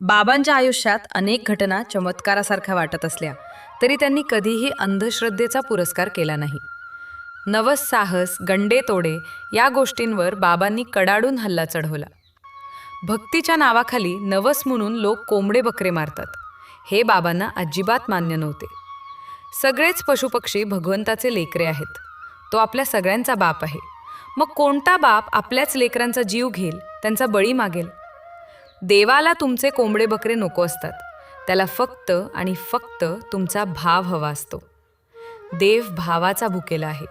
बाबांच्या आयुष्यात अनेक घटना चमत्कारासारख्या वाटत असल्या तरी त्यांनी कधीही अंधश्रद्धेचा पुरस्कार केला नाही. नवस साहस, गंडे तोडे या गोष्टींवर बाबांनी कडाडून हल्ला चढवला. भक्तीच्या नावाखाली नवस म्हणून लोक कोंबडे बकरे मारतात, हे बाबांना अजिबात मान्य नव्हते. सगळेच पशुपक्षी भगवंताचे लेकरे आहेत. तो आपल्या सगळ्यांचा बाप आहे. मग कोणता बाप आपल्याच लेकरांचा जीव घेईल, त्यांचा बळी मागेल? देवाला तुमचे कोंबडे बकरे नको असतात. त्याला फक्त आणि फक्त तुमचा भाव हवा असतो. देव भावाचा भुकेला आहे.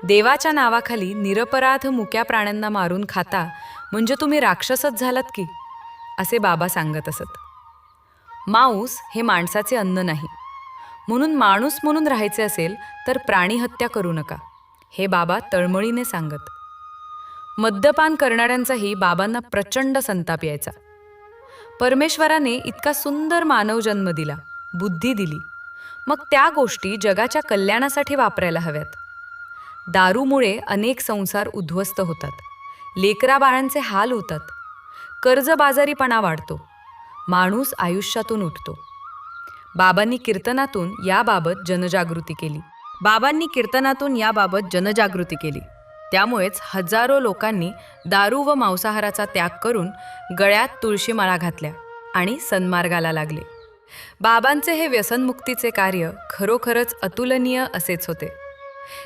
देवाच्या नावाखाली निरपराध मुक्या प्राण्यांना मारून खाता म्हणजे तुम्ही राक्षसच झालात की, असे बाबा सांगत असत. मांस हे माणसाचे अन्न नाही, म्हणून माणूस म्हणून राहायचे असेल तर प्राणी हत्या करू नका, हे बाबा तळमळीने सांगत. मद्यपान करणाऱ्यांचाही बाबांना प्रचंड संताप यायचा. परमेश्वराने इतका सुंदर मानव जन्म दिला, बुद्धी दिली, मग त्या गोष्टी जगाच्या कल्याणासाठी वापरायला हव्यात. दारूमुळे अनेक संसार उद्ध्वस्त होतात, लेकराबाळांचे हाल होतात, कर्जबाजारीपणा वाढतो, माणूस आयुष्यातून उठतो. बाबांनी कीर्तनातून याबाबत जनजागृती केली. त्यामुळेच हजारो लोकांनी दारू व मांसाहाराचा त्याग करून गळ्यात तुळशीमाळा घातल्या आणि सन्मार्गाला लागले. बाबांचे हे व्यसनमुक्तीचे कार्य खरोखरच अतुलनीय असेच होते.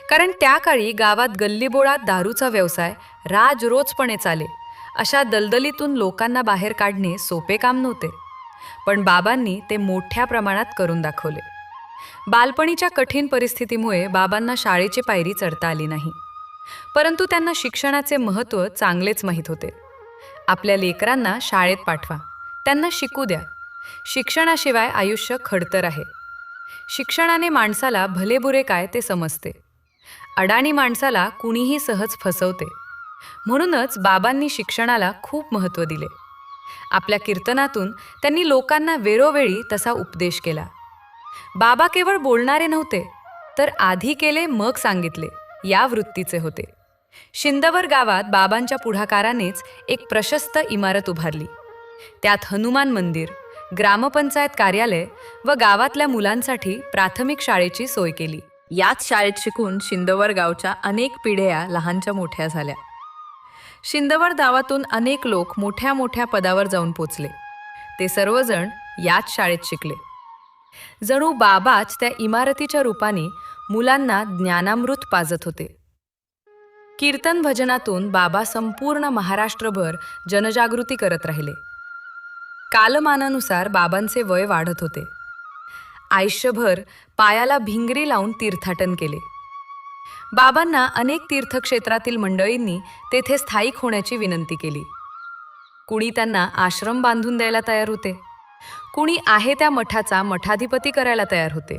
कारण त्या काळी गावात गल्लीबोळात दारूचा व्यवसाय राजरोजपणे चाले. अशा दलदलीतून लोकांना बाहेर काढणे सोपे काम नव्हते, पण बाबांनी ते मोठ्या प्रमाणात करून दाखवले. बालपणीच्या कठीण परिस्थितीमुळे बाबांना शाळेची पायरी चढता आली नाही, परंतु त्यांना शिक्षणाचे महत्त्व चांगलेच माहीत होते. आपल्या लेकरांना शाळेत पाठवा, त्यांना शिकू द्या. शिक्षणाशिवाय आयुष्य खडतर आहे. शिक्षणाने माणसाला भलेबुरे काय ते समजते. अडाणी माणसाला कुणीही सहज फसवते. म्हणूनच बाबांनी शिक्षणाला खूप महत्त्व दिले. आपल्या कीर्तनातून त्यांनी लोकांना वेळोवेळी तसा उपदेश केला. बाबा केवळ बोलणारे नव्हते, तर आधी केले मग सांगितले या वृत्तीचे होते. शिंदवर गावात बाबांच्या पुढाकारानेच एक प्रशस्त इमारत उभारली. त्यात हनुमान मंदिर, ग्रामपंचायत कार्यालय व गावातल्या मुलांसाठी प्राथमिक शाळेची सोय केली. याच शाळेत शिकून शिंदवर गावच्या अनेक पिढ्या लहानच्या मोठ्या झाल्या. शिंदवर गावातून अनेक लोक मोठ्या मोठ्या पदावर जाऊन पोचले. ते सर्वजण याच शाळेत शिकले. जणू बाबाच त्या इमारतीच्या रूपाने मुलांना ज्ञानामृत पाजत होते. कीर्तन भजनातून बाबा संपूर्ण महाराष्ट्रभर जनजागृती करत राहिले. कालमानानुसार बाबांचे वय वाढत होते. आयुष्यभर पायाला भिंगरी लावून तीर्थाटन केले. बाबांना अनेक तीर्थक्षेत्रातील मंडळींनी तेथे स्थायिक होण्याची विनंती केली. कुणी त्यांना आश्रम बांधून द्यायला तयार होते, कुणी आहे त्या मठाचा मठाधिपती करायला तयार होते.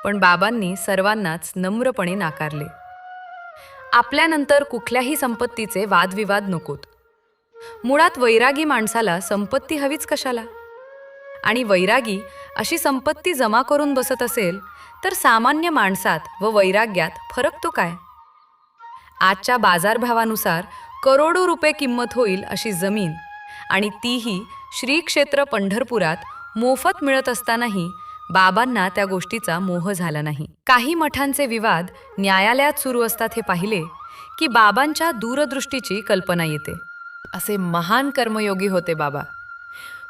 पण बाबांनी सर्वांनाच नम्रपणे नाकारले. आपल्यानंतर कुठल्याही संपत्तीचे वादविवाद नकोत. मुळात वैरागी माणसाला संपत्ती हवीच कशाला? आणि वैरागी अशी संपत्ती जमा करून बसत असेल तर सामान्य माणसात व वैराग्यात फरक तो काय? आजच्या बाजारभावानुसार करोडो रुपये किंमत होईल अशी जमीन, आणि तीही श्री क्षेत्र पंढरपुरात मोफत मिळत असतानाही बाबांना त्या गोष्टीचा मोह झाला नाही. काही मठांचे विवाद न्यायालयात सुरू असतात हे पाहिले की बाबांच्या दूरदृष्टीची कल्पना येते. असे महान कर्मयोगी होते बाबा.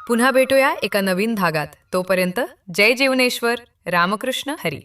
पुन्हा भेटूया एका नवीन धागात. तोपर्यंत जय जीवनेश्वर. रामकृष्ण हरी.